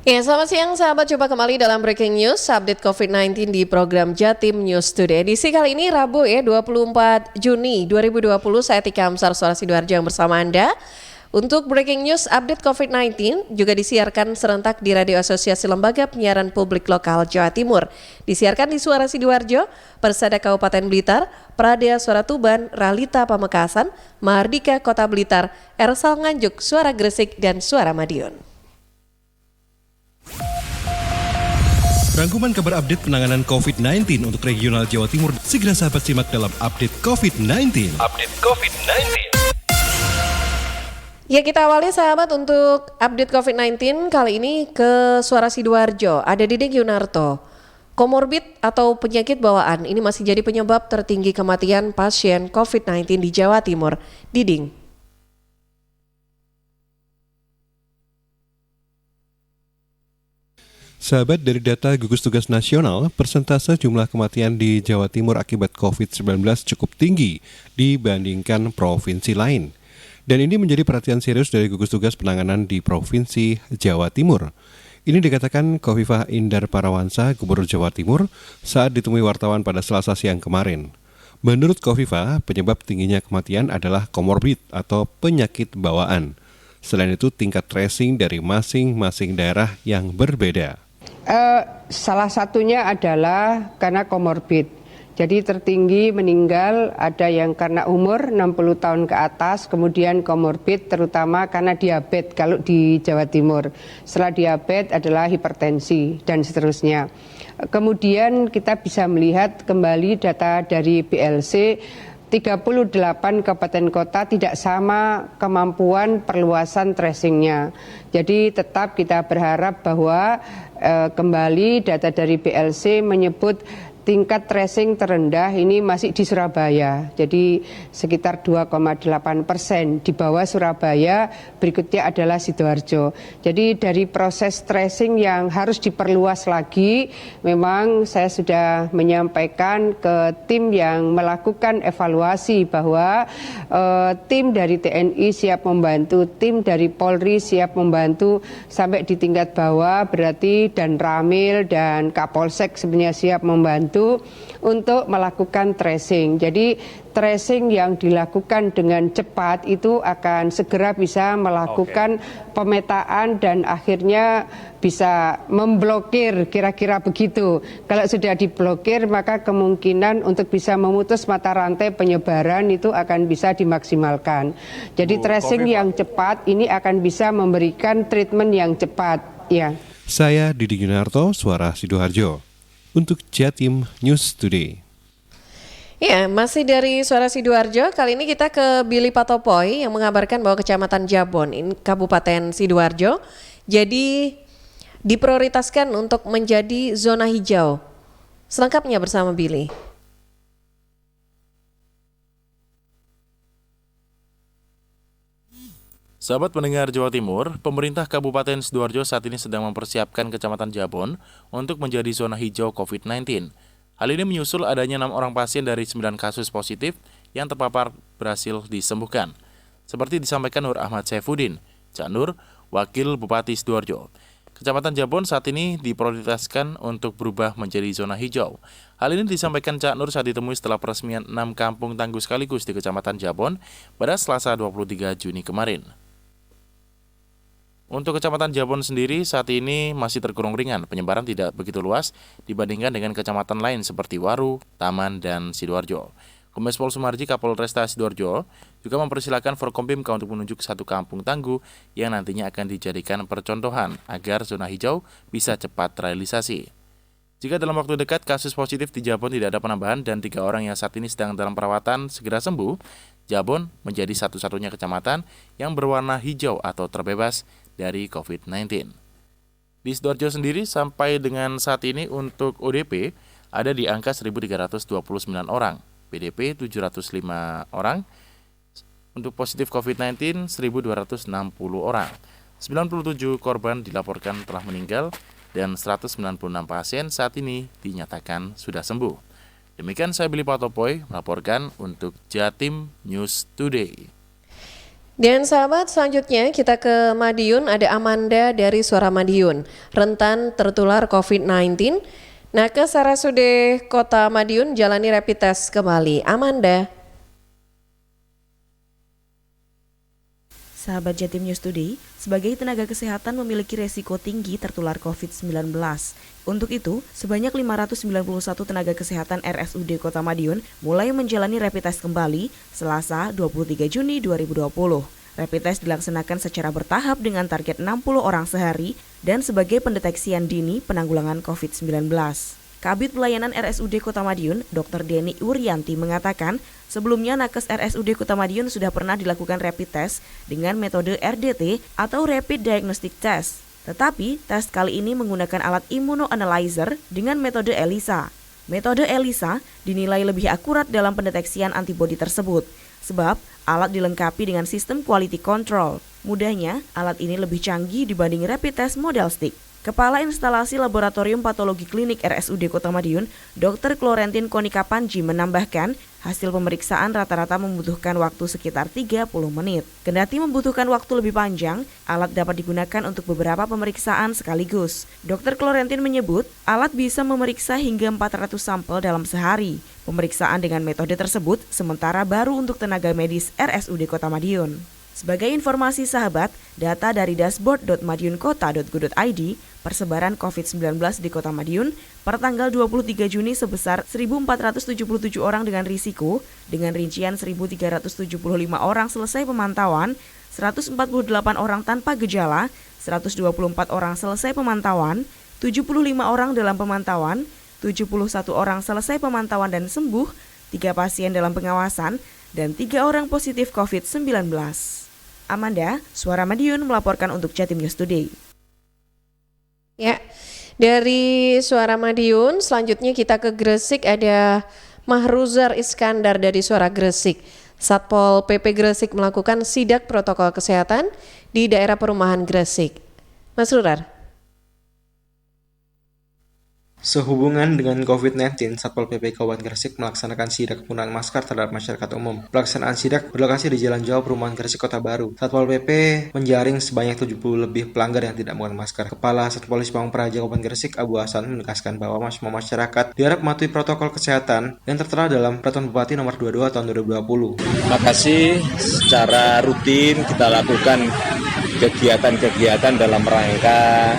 Ya, selamat siang sahabat. Coba kembali dalam Breaking News, update COVID-19 di program Jatim News Today. Edisi kali ini Rabu 24 Juni 2020, saya Tika Amsar Suara Sidoarjo yang bersama Anda. Untuk Breaking News update COVID-19 juga disiarkan serentak di Radio Asosiasi Lembaga Penyiaran Publik Lokal Jawa Timur. Disiarkan di Suara Sidoarjo, Persada Kabupaten Blitar, Pradea Suara Tuban, Ralita Pamekasan, Mahardika Kota Blitar, Ersal Nganjuk, Suara Gresik, dan Suara Madiun. Rangkuman kabar update penanganan COVID-19 untuk regional Jawa Timur segera sahabat simak dalam update COVID-19. Ya, kita awali sahabat untuk update COVID-19 kali ini ke Suara Sidoarjo. Ada Diding Yunarto. Komorbid atau penyakit bawaan ini masih jadi penyebab tertinggi kematian pasien COVID-19 di Jawa Timur. Diding. Sahabat, dari data gugus tugas nasional, persentase jumlah kematian di Jawa Timur akibat COVID-19 cukup tinggi dibandingkan provinsi lain. Dan ini menjadi perhatian serius dari gugus tugas penanganan di Provinsi Jawa Timur. Ini dikatakan Khofifah Indar Parawansa, Gubernur Jawa Timur, saat ditemui wartawan pada Selasa siang kemarin. Menurut Khofifah, penyebab tingginya kematian adalah komorbid atau penyakit bawaan. Selain itu, tingkat tracing dari masing-masing daerah yang berbeda. Salah satunya adalah karena komorbid. Jadi tertinggi meninggal ada yang karena umur 60 tahun ke atas, kemudian komorbid terutama karena diabetes kalau di Jawa Timur. Setelah diabetes adalah hipertensi dan seterusnya. Kemudian kita bisa melihat kembali data dari BLC, 38 kabupaten kota tidak sama kemampuan perluasan tracingnya. Jadi tetap kita berharap bahwa kembali data dari BLC menyebut tingkat tracing terendah ini masih di Surabaya, jadi sekitar 2,8%. Di bawah Surabaya, berikutnya adalah Sidoarjo. Jadi dari proses tracing yang harus diperluas lagi, memang saya sudah menyampaikan ke tim yang melakukan evaluasi bahwa tim dari TNI siap membantu, tim dari Polri siap membantu sampai di tingkat bawah, berarti dan Ramil dan Kapolsek sebenarnya siap membantu untuk melakukan tracing. Jadi tracing yang dilakukan dengan cepat itu akan segera bisa melakukan pemetaan dan akhirnya bisa memblokir, kira-kira begitu. Kalau sudah diblokir maka kemungkinan untuk bisa memutus mata rantai penyebaran itu akan bisa dimaksimalkan. Jadi tracing yang cepat ini akan bisa memberikan treatment yang cepat. Ya. Saya Didi Yunarto, Suara Sidoarjo. Untuk Jatim News Today. Ya, masih dari Suara Sidoarjo, kali ini kita ke Billy Patopoy yang mengabarkan bahwa Kecamatan Jabon, Kabupaten Sidoarjo, jadi diprioritaskan untuk menjadi zona hijau. Selengkapnya bersama Billy. Sahabat pendengar Jawa Timur, pemerintah Kabupaten Sidoarjo saat ini sedang mempersiapkan Kecamatan Jabon untuk menjadi zona hijau COVID-19. Hal ini menyusul adanya 6 orang pasien dari 9 kasus positif yang terpapar berhasil disembuhkan. Seperti disampaikan Nur Ahmad Saifuddin, Cak Nur, Wakil Bupati Sidoarjo. Kecamatan Jabon saat ini diprioritaskan untuk berubah menjadi zona hijau. Hal ini disampaikan Cak Nur saat ditemui setelah peresmian 6 kampung tangguh sekaligus di Kecamatan Jabon pada Selasa 23 Juni kemarin. Untuk Kecamatan Jabon sendiri saat ini masih tergolong ringan, penyebaran tidak begitu luas dibandingkan dengan kecamatan lain seperti Waru, Taman, dan Sidoarjo. Kombes Pol Sumarji, Kapolresta Sidoarjo, juga mempersilahkan Forkompimka untuk menunjuk satu kampung tangguh yang nantinya akan dijadikan percontohan agar zona hijau bisa cepat terrealisasi. Jika dalam waktu dekat kasus positif di Jabon tidak ada penambahan dan 3 orang yang saat ini sedang dalam perawatan segera sembuh, Jabon menjadi satu-satunya kecamatan yang berwarna hijau atau terbebas dari COVID-19. Di Sidoarjo sendiri sampai dengan saat ini untuk ODP ada di angka 1.329 orang, PDP 705 orang, untuk positif COVID-19 1.260 orang. 97 korban dilaporkan telah meninggal dan 196 pasien saat ini dinyatakan sudah sembuh. Demikian saya Billy Patopoy melaporkan untuk Jatim News Today. Dan sahabat, selanjutnya kita ke Madiun, ada Amanda dari Suara Madiun, rentan tertular COVID-19. Nakes RSUD Kota Madiun jalani rapid test kembali. Amanda. Sahabat Jatim News Today, sebagai tenaga kesehatan memiliki resiko tinggi tertular COVID-19. Untuk itu, sebanyak 591 tenaga kesehatan RSUD Kota Madiun mulai menjalani rapid test kembali Selasa 23 Juni 2020. Rapid test dilaksanakan secara bertahap dengan target 60 orang sehari dan sebagai pendeteksian dini penanggulangan COVID-19. Kabid Pelayanan RSUD Kota Madiun, Dr. Deni Urianti mengatakan, sebelumnya nakes RSUD Kota Madiun sudah pernah dilakukan rapid test dengan metode RDT atau Rapid Diagnostic Test. Tetapi, tes kali ini menggunakan alat immunoanalyzer dengan metode ELISA. Metode ELISA dinilai lebih akurat dalam pendeteksian antibodi tersebut, sebab alat dilengkapi dengan sistem quality control. Mudahnya, alat ini lebih canggih dibanding rapid test model stick. Kepala Instalasi Laboratorium Patologi Klinik RSUD Kota Madiun, Dr. Klorentin Konika Panji menambahkan, hasil pemeriksaan rata-rata membutuhkan waktu sekitar 30 menit. Kendati membutuhkan waktu lebih panjang, alat dapat digunakan untuk beberapa pemeriksaan sekaligus. Dr. Klorentin menyebut, alat bisa memeriksa hingga 400 sampel dalam sehari. Pemeriksaan dengan metode tersebut sementara baru untuk tenaga medis RSUD Kota Madiun. Sebagai informasi sahabat, data dari dashboard.madiunkota.go.id, persebaran COVID-19 di Kota Madiun per tanggal 23 Juni sebesar 1.477 orang dengan risiko, dengan rincian 1.375 orang selesai pemantauan, 148 orang tanpa gejala, 124 orang selesai pemantauan, 75 orang dalam pemantauan, 71 orang selesai pemantauan dan sembuh, 3 pasien dalam pengawasan, dan 3 orang positif COVID-19. Amanda, Suara Madiun melaporkan untuk Jatim News Today. Ya, dari Suara Madiun, selanjutnya kita ke Gresik, ada Mahruzar Iskandar dari Suara Gresik. Satpol PP Gresik melakukan sidak protokol kesehatan di daerah perumahan Gresik. Mas Rurar. Sehubungan dengan COVID-19, Satpol PP Kabupaten Gresik melaksanakan sidak penggunaan masker terhadap masyarakat umum. Pelaksanaan sidak berlokasi di Jalan Jawa Perumahan Gresik Kota Baru. Satpol PP menjaring sebanyak 70 lebih pelanggar yang tidak menggunakan masker. Kepala Satuan Polisi Pamung Praja Kabupaten Gresik, Abu Hasan, menegaskan bahwa semua masyarakat diharap mematuhi protokol kesehatan yang tertera dalam Peraturan Bupati Nomor 22 Tahun 2020. Makasih, secara rutin kita lakukan kegiatan-kegiatan dalam rangka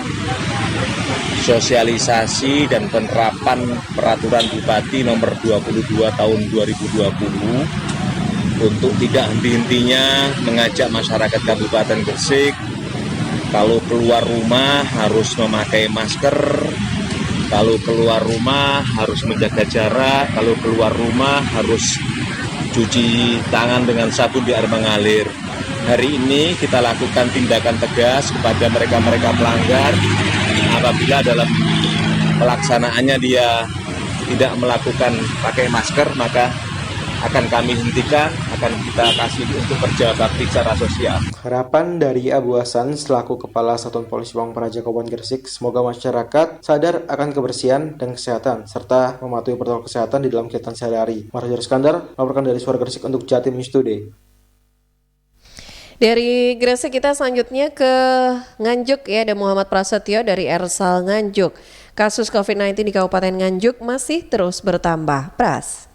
sosialisasi dan penerapan Peraturan Bupati Nomor 22 Tahun 2020 untuk tidak henti-hentinya mengajak masyarakat Kabupaten Gresik kalau keluar rumah harus memakai masker, kalau keluar rumah harus menjaga jarak, kalau keluar rumah harus cuci tangan dengan sabun di air mengalir. Hari ini kita lakukan tindakan tegas kepada mereka-mereka pelanggar. Apabila dalam pelaksanaannya dia tidak melakukan pakai masker, maka akan kami hentikan, akan kita kasih untuk kerja bakti secara sosial. Harapan dari Abu Hasan selaku Kepala Satuan Polisi Pamung Praja Kabupaten Gresik, semoga masyarakat sadar akan kebersihan dan kesehatan, serta mematuhi protokol kesehatan di dalam kegiatan sehari-hari. Mahruzar Iskandar melaporkan dari Suara Gresik untuk Jatim News Today. Dari Gresik kita selanjutnya ke Nganjuk, ya, ada Muhammad Prasetyo dari Ersal Nganjuk. Kasus COVID-19 di Kabupaten Nganjuk masih terus bertambah. Pras.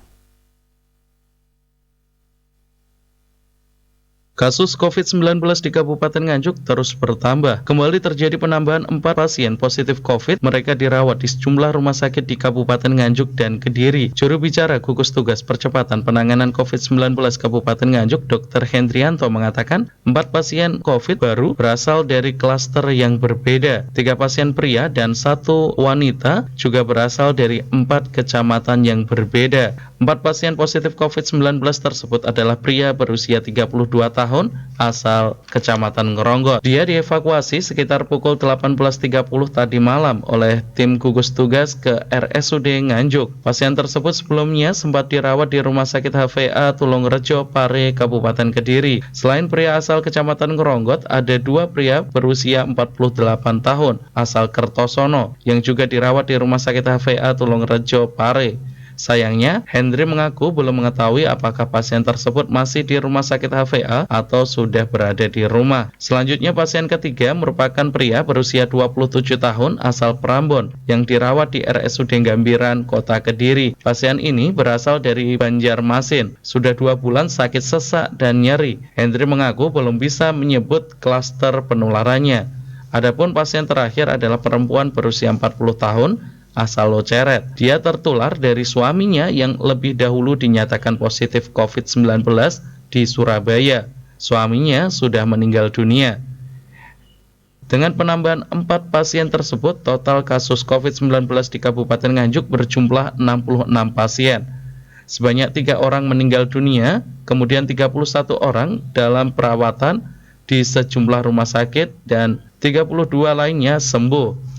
Kasus COVID-19 di Kabupaten Nganjuk terus bertambah. Kembali terjadi penambahan 4 pasien positif COVID. Mereka dirawat di sejumlah rumah sakit di Kabupaten Nganjuk dan Kediri. Juru bicara Gugus Tugas Percepatan Penanganan COVID-19 Kabupaten Nganjuk, Dr. Hendrianto mengatakan, 4 pasien COVID baru berasal dari klaster yang berbeda. 3 pasien pria dan 1 wanita juga berasal dari 4 kecamatan yang berbeda. 4 pasien positif COVID-19 tersebut adalah pria berusia 32 tahun asal Kecamatan Ngeronggot. Dia dievakuasi sekitar pukul 18.30 tadi malam oleh tim gugus tugas ke RSUD Nganjuk. Pasien tersebut sebelumnya sempat dirawat di Rumah Sakit HVA Tulungrejo, Pare, Kabupaten Kediri. Selain pria asal Kecamatan Ngeronggot, ada 2 pria berusia 48 tahun asal Kertosono yang juga dirawat di Rumah Sakit HVA Tulungrejo, Pare. Sayangnya, Hendri mengaku belum mengetahui apakah pasien tersebut masih di rumah sakit HVA atau sudah berada di rumah. Selanjutnya, pasien ketiga merupakan pria berusia 27 tahun asal Prambon yang dirawat di RSUD Gambiran, Kota Kediri. Pasien ini berasal dari Banjarmasin. Sudah 2 bulan sakit sesak dan nyeri. Hendri mengaku belum bisa menyebut klaster penularannya. Adapun pasien terakhir adalah perempuan berusia 40 tahun asal Loceret. Dia tertular dari suaminya yang lebih dahulu dinyatakan positif COVID-19 di Surabaya. Suaminya sudah meninggal dunia. Dengan penambahan 4 pasien tersebut, total kasus COVID-19 di Kabupaten Nganjuk berjumlah 66 pasien. Sebanyak 3 orang meninggal dunia, kemudian 31 orang dalam perawatan di sejumlah rumah sakit dan 32 lainnya sembuh.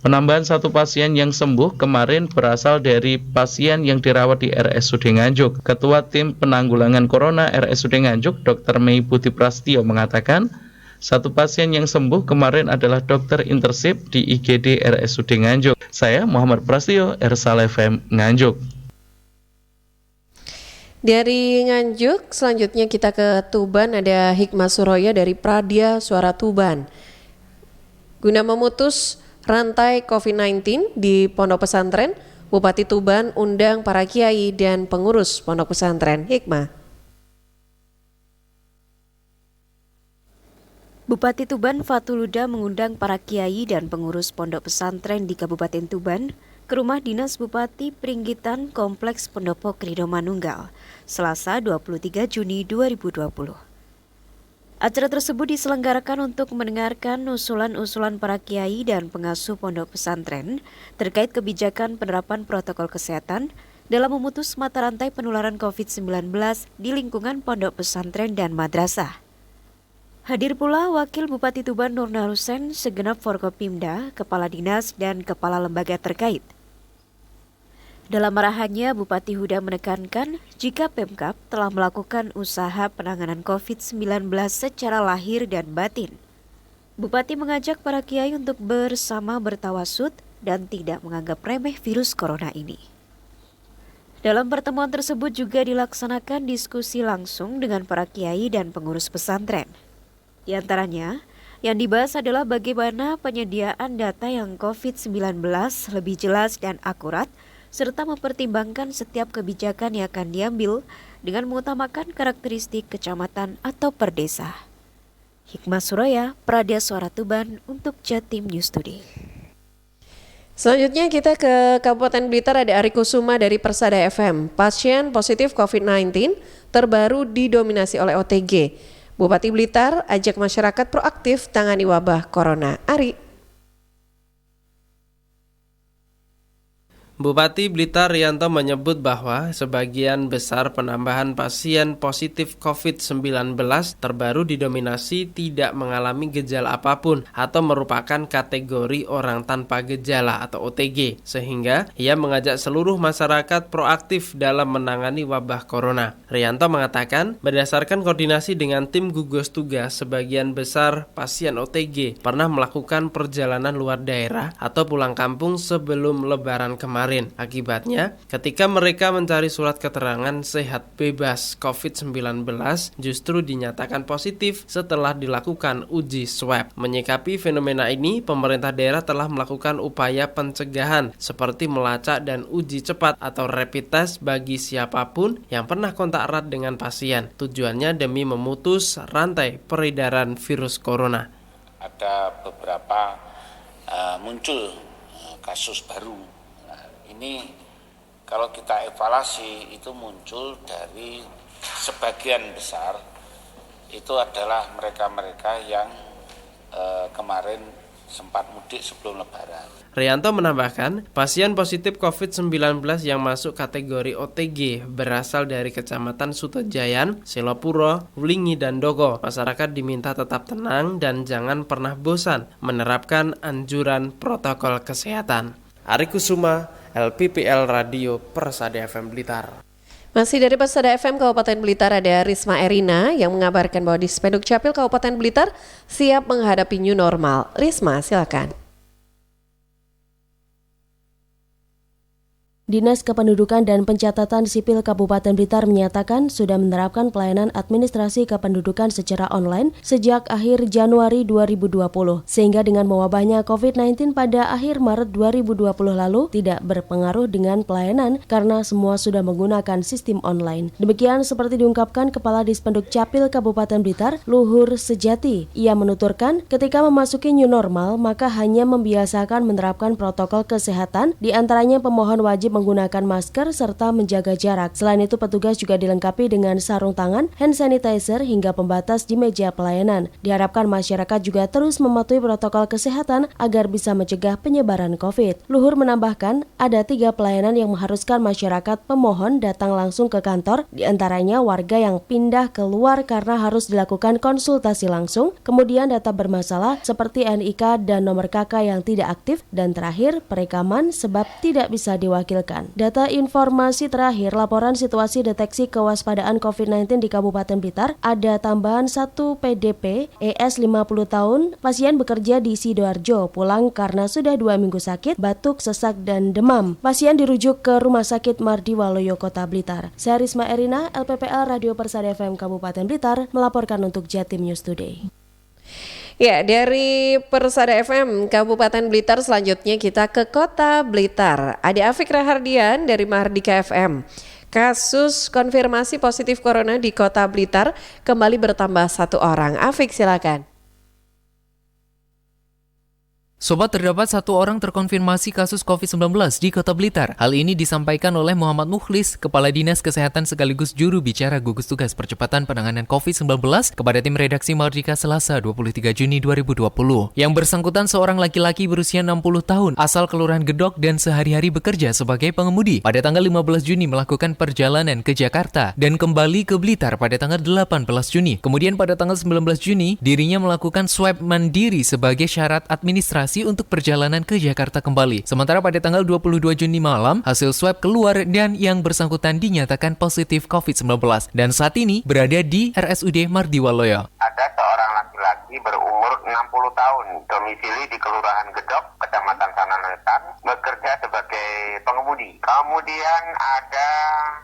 Penambahan 1 pasien yang sembuh kemarin berasal dari pasien yang dirawat di RSUD Nganjuk. Ketua Tim Penanggulangan Corona RSUD Nganjuk, Dr. Mei Putih Prastio mengatakan, 1 pasien yang sembuh kemarin adalah dokter intensif di IGD RSUD Nganjuk. Saya Muhammad Prastio, Ersal FM Nganjuk. Dari Nganjuk, selanjutnya kita ke Tuban, ada Hikmah Suroya dari Pradya Suara Tuban. Guna memutus rantai COVID-19 di pondok pesantren, Bupati Tuban undang para kiai dan pengurus pondok pesantren. Hikmah. Bupati Tuban Fatuluda mengundang para kiai dan pengurus pondok pesantren di Kabupaten Tuban ke rumah dinas Bupati Pringgitan Kompleks Pendopo Krido Manunggal, Selasa 23 Juni 2020. Acara tersebut diselenggarakan untuk mendengarkan usulan-usulan para kiai dan pengasuh pondok pesantren terkait kebijakan penerapan protokol kesehatan dalam memutus mata rantai penularan COVID-19 di lingkungan pondok pesantren dan madrasah. Hadir pula Wakil Bupati Tuban Nurna Husen, segenap Forkopimda, Kepala Dinas, dan Kepala Lembaga terkait. Dalam arahannya, Bupati Huda menekankan jika Pemkab telah melakukan usaha penanganan COVID-19 secara lahir dan batin. Bupati mengajak para kiai untuk bersama bertawasud dan tidak menganggap remeh virus corona ini. Dalam pertemuan tersebut juga dilaksanakan diskusi langsung dengan para kiai dan pengurus pesantren. Di antaranya, yang dibahas adalah bagaimana penyediaan data yang COVID-19 lebih jelas dan akurat, serta mempertimbangkan setiap kebijakan yang akan diambil dengan mengutamakan karakteristik kecamatan atau per desa. Hikmah Suroya, Pradya Suara Tuban untuk Jatim News Today. Selanjutnya kita ke Kabupaten Blitar, ada Ari Kusuma dari Persada FM. Pasien positif COVID-19 terbaru didominasi oleh OTG. Bupati Blitar ajak masyarakat proaktif tangani wabah corona. Ari. Bupati Blitar Rianto menyebut bahwa sebagian besar penambahan pasien positif COVID-19 terbaru didominasi tidak mengalami gejala apapun atau merupakan kategori orang tanpa gejala atau OTG, sehingga ia mengajak seluruh masyarakat proaktif dalam menangani wabah corona. Rianto mengatakan berdasarkan koordinasi dengan tim gugus tugas, sebagian besar pasien OTG pernah melakukan perjalanan luar daerah atau pulang kampung sebelum Lebaran kemarin. Akibatnya, ketika mereka mencari surat keterangan sehat bebas COVID-19, justru dinyatakan positif setelah dilakukan uji swab. Menyikapi fenomena ini, pemerintah daerah telah melakukan upaya pencegahan seperti melacak dan uji cepat atau rapid test bagi siapapun yang pernah kontak erat dengan pasien. Tujuannya demi memutus rantai peredaran virus corona. Ada beberapa muncul kasus baru. Ini kalau kita evaluasi itu muncul dari sebagian besar itu adalah mereka-mereka yang kemarin sempat mudik sebelum Lebaran. Rianto menambahkan, pasien positif COVID-19 yang masuk kategori OTG berasal dari Kecamatan Sutojayan, Selopuro, Wlingi, dan Dogo. Masyarakat diminta tetap tenang dan jangan pernah bosan menerapkan anjuran protokol kesehatan. Ari Kusuma, LPPL Radio Persada FM Blitar. Masih dari Persada FM Kabupaten Blitar, ada Risma Erina yang mengabarkan bahwa Dispenduk Capil Kabupaten Blitar siap menghadapi new normal. Risma, silakan. Dinas Kependudukan dan Pencatatan Sipil Kabupaten Blitar menyatakan sudah menerapkan pelayanan administrasi kependudukan secara online sejak akhir Januari 2020, sehingga dengan mewabahnya COVID-19 pada akhir Maret 2020 lalu tidak berpengaruh dengan pelayanan karena semua sudah menggunakan sistem online. Demikian seperti diungkapkan Kepala Dispenduk Capil Kabupaten Blitar, Luhur Sejati. Ia menuturkan ketika memasuki new normal maka hanya membiasakan menerapkan protokol kesehatan, diantaranya pemohon wajib menggunakan masker serta menjaga jarak. Selain itu, petugas juga dilengkapi dengan sarung tangan, hand sanitizer hingga pembatas di meja pelayanan. Diharapkan masyarakat juga terus mematuhi protokol kesehatan agar bisa mencegah penyebaran COVID. Luhur menambahkan, ada 3 pelayanan yang mengharuskan masyarakat pemohon datang langsung ke kantor, diantaranya warga yang pindah keluar karena harus dilakukan konsultasi langsung, kemudian data bermasalah seperti NIK dan nomor KK yang tidak aktif, dan terakhir perekaman sebab tidak bisa diwakilkan. Data informasi terakhir laporan situasi deteksi kewaspadaan COVID-19 di Kabupaten Blitar, ada tambahan 1 PDP ES 50 tahun, pasien bekerja di Sidoarjo, pulang karena sudah 2 minggu sakit, batuk, sesak, dan demam. Pasien dirujuk ke Rumah Sakit Mardi Waluyo, Kota Blitar. Saya Risma Erina, LPPL Radio Persada FM Kabupaten Blitar, melaporkan untuk Jatim News Today. Ya, dari Persada FM Kabupaten Blitar selanjutnya kita ke Kota Blitar. Ada Afik Rahardian dari Mahardika FM. Kasus konfirmasi positif corona di Kota Blitar kembali bertambah 1 orang. Afik, silakan. Sobat, terdapat 1 orang terkonfirmasi kasus COVID-19 di Kota Blitar. Hal ini disampaikan oleh Muhammad Mukhlis, Kepala Dinas Kesehatan sekaligus juru bicara gugus tugas percepatan penanganan COVID-19 kepada tim redaksi Mardika Selasa 23 Juni 2020. Yang bersangkutan seorang laki-laki berusia 60 tahun, asal Kelurahan Gedok dan sehari-hari bekerja sebagai pengemudi. Pada tanggal 15 Juni melakukan perjalanan ke Jakarta dan kembali ke Blitar pada tanggal 18 Juni. Kemudian pada tanggal 19 Juni, dirinya melakukan swab mandiri sebagai syarat administrasi untuk perjalanan ke Jakarta kembali. Sementara pada tanggal 22 Juni malam, hasil swab keluar dan yang bersangkutan dinyatakan positif COVID-19 dan saat ini berada di RSUD Mardi Waluyo. Ada seorang laki-laki berumur 60 tahun, domisili di Kelurahan Gedok, Kecamatan Sananetan, bekerja sebagai pengemudi. Kemudian ada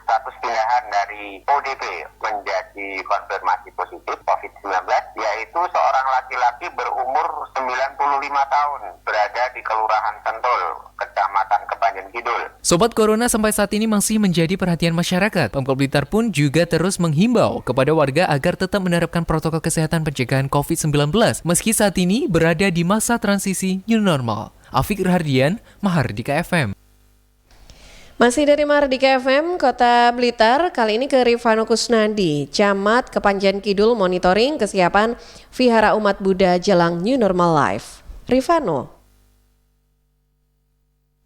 status pindahan dari ODP menjadi konfirmasi positif COVID-19, yaitu seorang laki-laki berumur 95 tahun, berada di Kelurahan Sentul, Kecamatan Kepanjen Kidul. Sobat, corona sampai saat ini masih menjadi perhatian masyarakat. Pemkab Blitar pun juga terus menghimbau kepada warga agar tetap menerapkan protokol kesehatan pencegahan COVID-19 meski saat ini berada di masa transisi new normal. Afik Rahardian, Mahardika FM. Masih dari Mahardika FM, Kota Blitar, kali ini ke Rifano Kusnadi, Camat Kepanjen Kidul monitoring kesiapan Vihara Umat Buddha jelang New Normal Life. Rifano.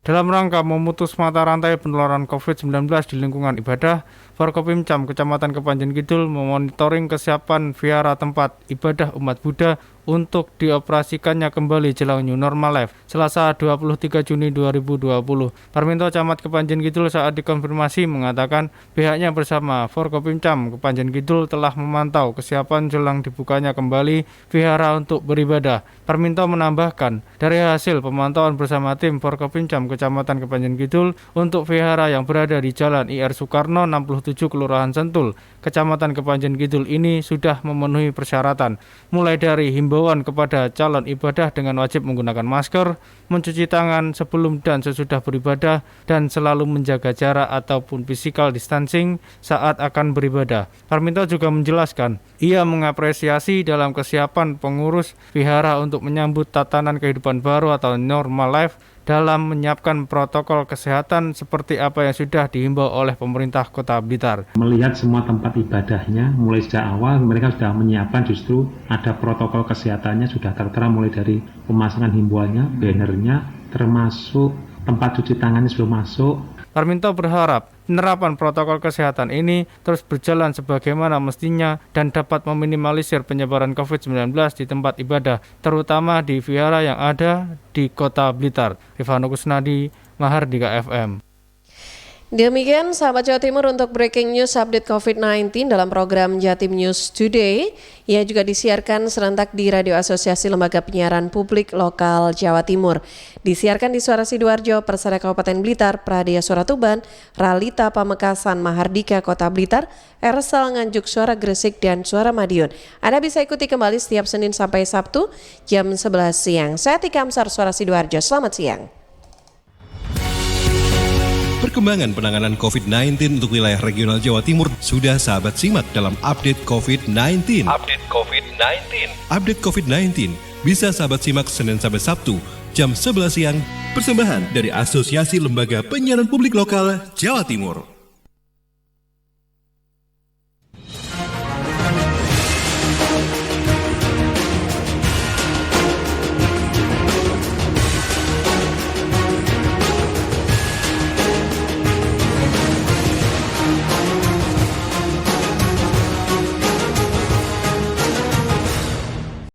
Dalam rangka memutus mata rantai penularan COVID-19 di lingkungan ibadah, Forkopimcam Kecamatan Kepanjen Kidul memonitoring kesiapan vihara tempat ibadah umat Buddha untuk dioperasikannya kembali jelang New Normal Life Selasa 23 Juni 2020. Parminto Camat Kepanjen Kidul saat dikonfirmasi mengatakan pihaknya bersama Forkopimcam Kepanjen Kidul telah memantau kesiapan jelang dibukanya kembali vihara untuk beribadah. Parminto menambahkan, dari hasil pemantauan bersama tim Forkopimcam Kecamatan Kepanjen Kidul untuk vihara yang berada di Jalan IR Soekarno 67 Kelurahan Sentul, Kecamatan Kepanjen Kidul ini sudah memenuhi persyaratan, mulai dari himbauan kepada calon ibadah dengan wajib menggunakan masker, mencuci tangan sebelum dan sesudah beribadah, dan selalu menjaga jarak ataupun physical distancing saat akan beribadah. Parminto juga menjelaskan, ia mengapresiasi dalam kesiapan pengurus vihara untuk menyambut tatanan kehidupan baru atau normal life dalam menyiapkan protokol kesehatan seperti apa yang sudah dihimbau oleh pemerintah Kota Blitar. Melihat semua tempat ibadahnya, mulai sejak awal mereka sudah menyiapkan, justru ada protokol kesehatannya sudah tertera mulai dari pemasangan himbauannya, bannernya, termasuk tempat cuci tangannya sudah masuk. Parminto berharap penerapan protokol kesehatan ini terus berjalan sebagaimana mestinya dan dapat meminimalisir penyebaran COVID-19 di tempat ibadah, terutama di vihara yang ada di Kota Blitar. Rifano Kusnadi, Mahardika FM. Demikian sahabat Jawa Timur untuk breaking news update COVID-19 dalam program Jatim News Today. Ia juga disiarkan serentak di Radio Asosiasi Lembaga Penyiaran Publik Lokal Jawa Timur. Disiarkan di Suara Sidoarjo, Persada Kabupaten Blitar, Pradaya Suara Tuban, Ralita Pamekasan, Mahardika Kota Blitar, Ersal Nganjuk Suara Gresik, dan Suara Madiun. Anda bisa ikuti kembali setiap Senin sampai Sabtu jam 11 siang. Saya Tika Amsar, Suara Sidoarjo. Selamat siang. Perkembangan penanganan COVID-19 untuk wilayah regional Jawa Timur sudah sahabat simak dalam Update COVID-19. Update COVID-19 bisa sahabat simak Senin sampai Sabtu jam 11 siang. Persembahan dari Asosiasi Lembaga Penyiaran Publik Lokal Jawa Timur.